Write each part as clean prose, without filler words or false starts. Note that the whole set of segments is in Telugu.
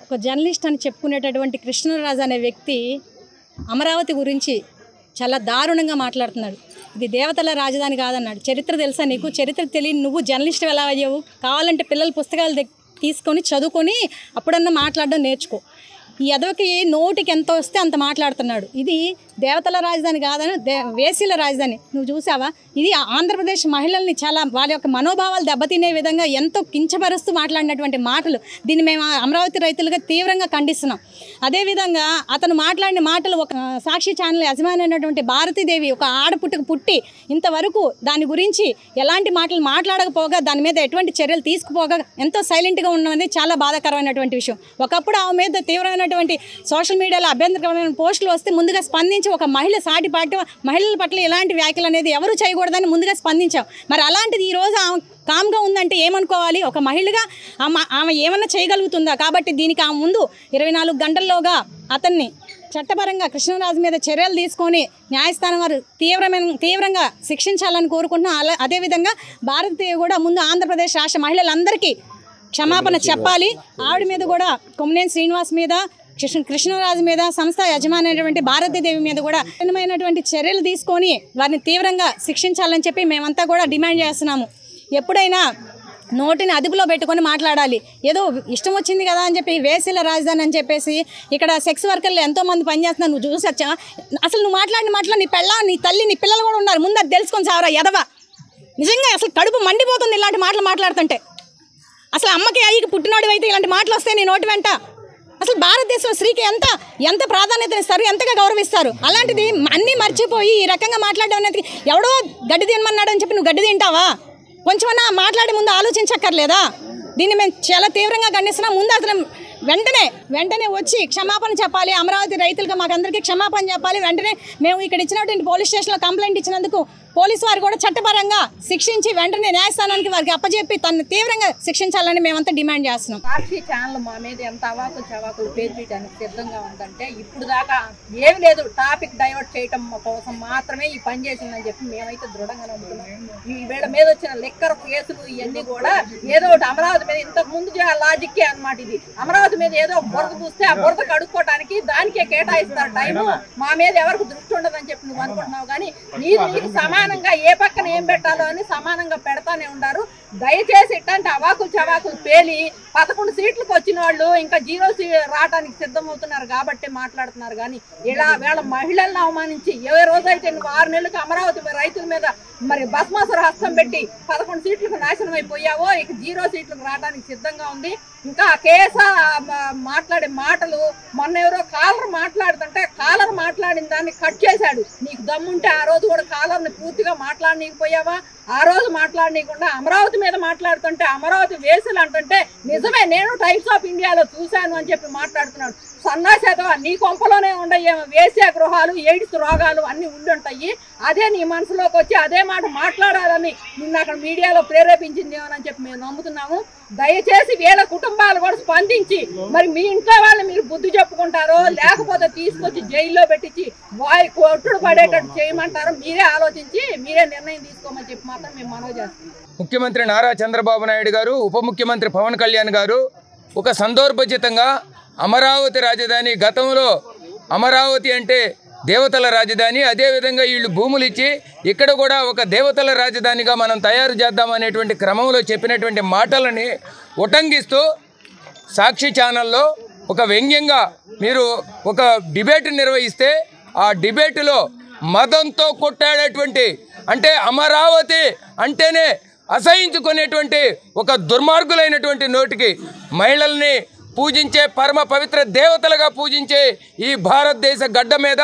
ఒక జర్నలిస్ట్ అని చెప్పుకునేటటువంటి కృష్ణరాజు అనే వ్యక్తి అమరావతి గురించి చాలా దారుణంగా మాట్లాడుతున్నాడు. ఇది దేవతల రాజధాని కాదన్నాడు. చరిత్ర తెలుసా నీకు? చరిత్ర తెలియని నువ్వు జర్నలిస్ట్ ఎలా అయ్యావు? కావాలంటే పిల్లల పుస్తకాలు తీసుకొని చదువుకొని అప్పుడన్నా మాట్లాడడం నేర్చుకో. ఈ ఎదవకి నోటికి ఎంత వస్తే అంత మాట్లాడుతున్నాడు. ఇది దేవతల రాజధాని కాదని వేసీల రాజధాని. నువ్వు చూసావా? ఇది ఆంధ్రప్రదేశ్ మహిళల్ని చాలా వాళ్ళ యొక్క మనోభావాలు దెబ్బతినే విధంగా ఎంతో కించపరుస్తూ మాట్లాడినటువంటి మాటలు. దీన్ని మేము అమరావతి రైతులుగా తీవ్రంగా ఖండిస్తున్నాం. అదేవిధంగా అతను మాట్లాడిన మాటలు ఒక సాక్షి ఛానల్ యజమాని అయినటువంటి భారతీదేవి ఒక ఆడపుట్టుకు పుట్టి ఇంతవరకు దాని గురించి ఎలాంటి మాటలు మాట్లాడకపోగా దాని మీద ఎటువంటి చర్యలు తీసుకుపోగా ఎంతో సైలెంట్గా ఉన్నది చాలా బాధాకరమైనటువంటి విషయం. ఒకప్పుడు ఆమె మీద తీవ్రమైనటువంటి సోషల్ మీడియాలో అభ్యంతరకరమైన పోస్టులు వస్తే ముందుగా స్పందించి ఒక మహిళ సాటి పాటి మహిళల పట్ల ఎలాంటి వ్యాఖ్యలు అనేది ఎవరు చేయకూడదని ముందుగా స్పందించాం. మరి అలాంటిది ఈరోజు ఆమె కామ్గా ఉందంటే ఏమనుకోవాలి? ఒక మహిళగా ఆమె ఏమన్నా చేయగలుగుతుందా? కాబట్టి దీనికి ఆమె ముందు 24 గంటల్లోగా అతన్ని చట్టపరంగా కృష్ణరాజు మీద చర్యలు తీసుకొని న్యాయస్థానం వారు తీవ్రంగా శిక్షించాలని కోరుకుంటున్నాం. అదేవిధంగా భారతీయ కూడా ముందు ఆంధ్రప్రదేశ్ రాష్ట్ర మహిళలందరికీ క్షమాపణ చెప్పాలి. ఆవిడ మీద కూడా కొమ్మినేని శ్రీనివాస్ మీద కృష్ణరాజు మీద సంస్థ యజమాని అయినటువంటి భారతీదేవి మీద కూడా కఠినమైనటువంటి చర్యలు తీసుకొని వారిని తీవ్రంగా శిక్షించాలని చెప్పి మేమంతా కూడా డిమాండ్ చేస్తున్నాము. ఎప్పుడైనా నోటిని అదుపులో పెట్టుకొని మాట్లాడాలి. ఏదో ఇష్టం వచ్చింది కదా అని చెప్పి వేసీల రాజధాని అని చెప్పేసి ఇక్కడ సెక్స్ వర్కర్లు ఎంతోమంది పనిచేస్తున్నారు. నువ్వు చూసొచ్చా? అసలు నువ్వు మాట్లాడిన నీ పెళ్ళ, నీ తల్లి, నీ పిల్లలు కూడా ఉన్నారు. ముందు అది తెలుసుకొని సావరా ఎదవా. నిజంగా అసలు కడుపు మండిపోతుంది ఇలాంటి మాటలు మాట్లాడుతుంటే. అసలు అమ్మకి అయ్యకి పుట్టినోడు అయితే ఇలాంటి మాటలు వస్తాయి నీ నోటి వెంట. అసలు భారతదేశంలో స్త్రీకి ఎంత ప్రాధాన్యత ఇస్తారు, ఎంతగా గౌరవిస్తారు. అలాంటిది అన్నీ మర్చిపోయి ఈ రకంగా మాట్లాడడం అనేది ఎవడో గడ్డి తినమన్నాడు అని చెప్పి నువ్వు గడ్డి తింటావా? కొంచెమన్నా మాట్లాడే ముందు ఆలోచించక్కర్లేదా? దీన్ని మేము చాలా తీవ్రంగా ఖండిస్తున్నాం. ముందు అసలు వెంటనే వచ్చి క్షమాపణ చెప్పాలి. అమరావతి రైతులుగా మాకందరికీ క్షమాపణ చెప్పాలి. వెంటనే మేము ఇక్కడ ఇచ్చినటువంటి పోలీస్ స్టేషన్లో కంప్లైంట్ ఇచ్చినందుకు పోలీసు వారు కూడా చట్టపరంగా శిక్షించి వెంటనే న్యాయస్థానానికి వారికి అప్పచెప్పి తనని తీవ్రంగా శిక్షించాలని మేమంతా డిమాండ్ చేస్తున్నాం. సాక్షి ఛానల్ మా మీద ఎంత అవాకులు చవాకులు పేర్చడానికి సిద్ధంగా ఉందంటే ఇప్పుడు దాకా ఏమి లేదు, టాపిక్ డైవర్ట్ చేయటం కోసం మాత్రమే ఈ పని చేసిందని చెప్పి మేమైతే దృఢంగా నమ్ముతున్నాం. ఈ వీళ్ళ మీద వచ్చిన లిక్కర్ కేసులు ఇవన్నీ కూడా ఏదో ఒకటి అమరావతి మీద ఇంతకు ముందు లాజిక్కే అనమాట. ఇది అమరావతి మీద ఏదో బురద పూస్తే ఆ బురద కడుక్కోవడానికి దానికే కేటాయిస్తారు టైము. మా మీద ఎవరికి దృష్టి ఉండదని చెప్పి నువ్వు అనుకుంటున్నావు. కానీ నీకు సమానంగా ఏ పక్కన ఏం పెట్టాలో అని సమానంగా పెడతానే ఉన్నారు. దయచేసి ఇట్లాంటి అవాకులు చవాకులు పేలి 11 సీట్లకు వచ్చిన వాళ్ళు ఇంకా 0 రావడానికి సిద్ధమవుతున్నారు కాబట్టి మాట్లాడుతున్నారు. కానీ ఇలా వీళ్ళ మహిళలను అవమానించి ఏ రోజైతే నువ్వు 6 నెలలకు అమరావతి రైతుల మీద మరి భస్మాసుర హస్తం పెట్టి 11 సీట్లకు నాశనం అయిపోయావో ఇక 0 సీట్లకు రావడానికి సిద్ధంగా ఉంది. ఇంకా కేసా మాట్లాడే మాటలు మొన్న ఎవరో కాలర్ మాట్లాడుతుంటే కాలర్ మాట్లాడిన దాన్ని కట్ చేశాడు. నీకు దమ్ముంటే ఆ రోజు కూడా కాలర్ని పూర్తిగా మాట్లాడనీకపోయావా? ఆ రోజు మాట్లాడనీయకుండా అమరావతి మీద మాట్లాడుతుంటే అమరావతి వేసులు అంటుంటే నిజమే నేను టైమ్స్ ఆఫ్ ఇండియాలో చూశాను అని చెప్పి మాట్లాడుతున్నాడు. సన్నాసేదో నీ కొంపలోనే ఉండయేమో వేశ్య గృహాలు, ఎయిడ్స్ రోగాలు అన్నీ ఉండి ఉంటాయి. అదే నీ మనసులోకి వచ్చి అదే మాట మాట్లాడాలని నిన్న అక్కడ మీడియాలో ప్రేరేపించిందేమోనని చెప్పి మేము నమ్ముతున్నాము. దయచేసి వీళ్ళ కుటుంబాలు కూడా స్పందించి మరి మీ ఇంట్లో వాళ్ళు మీరు బుద్ధి చెప్పుకుంటారో లేకపోతే తీసుకొచ్చి జైల్లో పెట్టించి కొట్టుడు పడేటట్టు చేయమంటారో మీరే ఆలోచించి మీరే నిర్ణయం తీసుకోమని చెప్పి మాత్రం మేము మనవి చేస్తున్నాం. ముఖ్యమంత్రి నారా చంద్రబాబు నాయుడు గారు, ఉప ముఖ్యమంత్రి పవన్ కళ్యాణ్ గారు ఒక సందర్భోచితంగా అమరావతి రాజధాని, గతంలో అమరావతి అంటే దేవతల రాజధాని, అదేవిధంగా వీళ్ళు భూములు ఇచ్చి ఇక్కడ కూడా ఒక దేవతల రాజధానిగా మనం తయారు చేద్దామనేటువంటి క్రమంలో చెప్పినటువంటి మాటలని ఉటంకిస్తూ సాక్షి ఛానల్లో ఒక వ్యంగ్యంగా మీరు ఒక డిబేట్ నిర్వహిస్తే ఆ డిబేటులో మదంతో కొట్టాడేటువంటి, అంటే అమరావతి అంటేనే అసహించుకునేటువంటి ఒక దుర్మార్గులైనటువంటి నోటికి మహిళల్ని పూజించే పరమ పవిత్ర దేవతలుగా పూజించే ఈ భారతదేశ గడ్డ మీద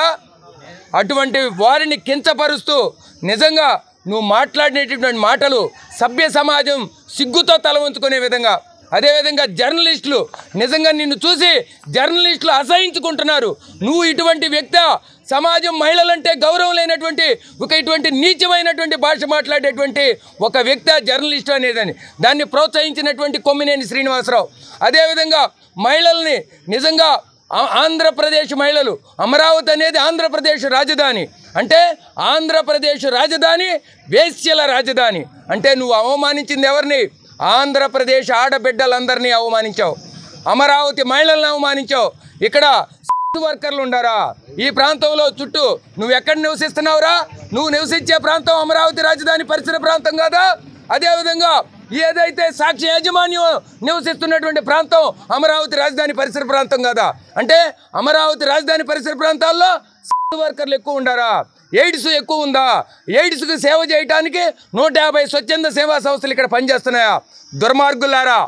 అటువంటి వారిని కించపరుస్తూ నిజంగా నువ్వు మాట్లాడినటువంటి మాటలు సభ్య సమాజం సిగ్గుతో తల వంచుకునే విధంగా, అదేవిధంగా జర్నలిస్టులు నిజంగా నిన్ను చూసి జర్నలిస్టులు అసహించుకుంటున్నారు. నువ్వు ఇటువంటి వ్యక్తి, సమాజం మహిళలంటే గౌరవం లేనటువంటి ఇటువంటి నీచమైనటువంటి భాష మాట్లాడేటువంటి ఒక వ్యక్తి జర్నలిస్టు అనేదని దాన్ని ప్రోత్సహించినటువంటి కొమ్మినేని శ్రీనివాసరావు. అదేవిధంగా మహిళల్ని నిజంగా ఆంధ్రప్రదేశ్ మహిళలు, అమరావతి అనేది ఆంధ్రప్రదేశ్ రాజధాని, అంటే ఆంధ్రప్రదేశ్ రాజధాని వేశ్యల రాజధాని అంటే నువ్వు అవమానించింది ఎవరిని? ఆంధ్రప్రదేశ్ ఆడబిడ్డలందరినీ అవమానించావు. అమరావతి మహిళలను అవమానించావు. ఇక్కడ వర్కర్లు ఉండారా ఈ ప్రాంతంలో చుట్టూ? నువ్వు ఎక్కడ నివసిస్తున్నావురా? నువ్వు నివసించే ప్రాంతం అమరావతి రాజధాని పరిసర ప్రాంతం కాదా? అదేవిధంగా ఏదైతే సాక్షి యాజమాన్యం నివసిస్తున్నటువంటి ప్రాంతం అమరావతి రాజధాని పరిసర ప్రాంతం కాదా? అంటే అమరావతి రాజధాని పరిసర ప్రాంతాల్లో వర్కర్లు ఎక్కువ ఉండారా? ఎయిడ్స్ ఎక్కువ ఉందా? ఎయిడ్స్కి సేవ చేయడానికి 150 స్వచ్ఛంద సేవా సంస్థలు ఇక్కడ పనిచేస్తున్నాయా? దుర్మార్గులారా,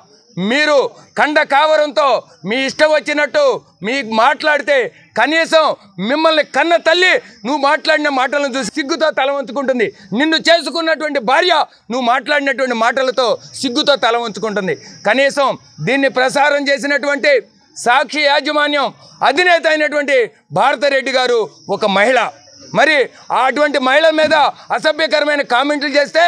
మీరు కండ కావరంతో మీ ఇష్టం వచ్చినట్టు మీకు మాట్లాడితే కనీసం మిమ్మల్ని కన్న తల్లి నువ్వు మాట్లాడిన మాటలను చూసి సిగ్గుతో తల వంచుకుంటుంది. నిన్ను చేసుకున్నటువంటి భార్య నువ్వు మాట్లాడినటువంటి మాటలతో సిగ్గుతో తల వంచుకుంటుంది. కనీసం దీన్ని ప్రసారం చేసినటువంటి సాక్షి యాజమాన్యం అధినేత అయినటువంటి భారతిరెడ్డి గారు ఒక మహిళ. మరి అటువంటి మహిళ మీద అసభ్యకరమైన కామెంట్లు చేస్తే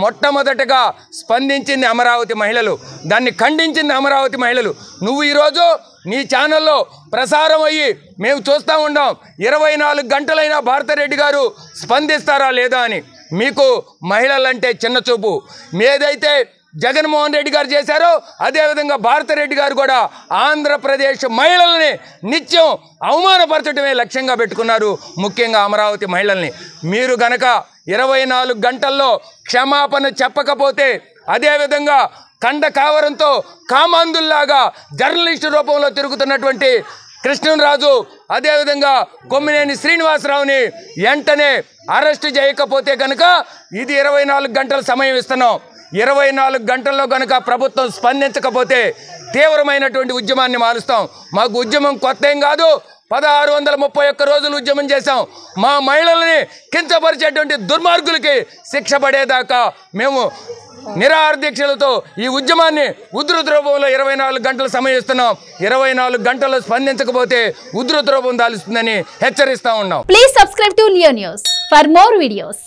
మొట్టమొదటగా స్పందించింది అమరావతి మహిళలు, దాన్ని ఖండించింది అమరావతి మహిళలు. నువ్వు ఈరోజు నీ ఛానల్లో ప్రసారం అయ్యి మేము చూస్తూ ఉన్నాం 24 గంటలైనా భారతిరెడ్డి గారు స్పందిస్తారా లేదా అని. మీకు మహిళలంటే చిన్న చూపు. ఏదైతే జగన్మోహన్ రెడ్డి గారు చేశారో అదేవిధంగా భారతిరెడ్డి గారు కూడా ఆంధ్రప్రదేశ్ మహిళల్ని నిత్యం అవమానపరచడమే లక్ష్యంగా పెట్టుకున్నారు, ముఖ్యంగా అమరావతి మహిళల్ని. మీరు గనక 24 గంటల్లో క్షమాపణ చెప్పకపోతే అదేవిధంగా కండ కావరంతో కామాంధుల్లాగా జర్నలిస్టు రూపంలో తిరుగుతున్నటువంటి కృష్ణరాజు అదేవిధంగా కొమ్మినేని శ్రీనివాసరావుని వెంటనే అరెస్టు చేయకపోతే కనుక ఇది 24 గంటల సమయం ఇస్తున్నాం. 24 గంటల్లో కనుక ప్రభుత్వం స్పందించకపోతే తీవ్రమైనటువంటి ఉద్యమాన్ని మారుస్తాం. మాకు ఉద్యమం కొత్త ఏం కాదు. 1631 రోజులు ఉద్యమం చేశాం. మా మహిళల్ని కించపరిచేటువంటి దుర్మార్గులకి శిక్ష పడేదాకా మేము నిరాహార దీక్షలతో ఈ ఉద్యమాన్ని ఉధృత రూపంలో 24 గంటలు సమయం ఇస్తున్నాం. 24 గంటల్లో స్పందించకపోతే ఉధృత రూపం దాలుస్తుందని హెచ్చరిస్తా ఉన్నాం. Please subscribe to Leo news for more videos.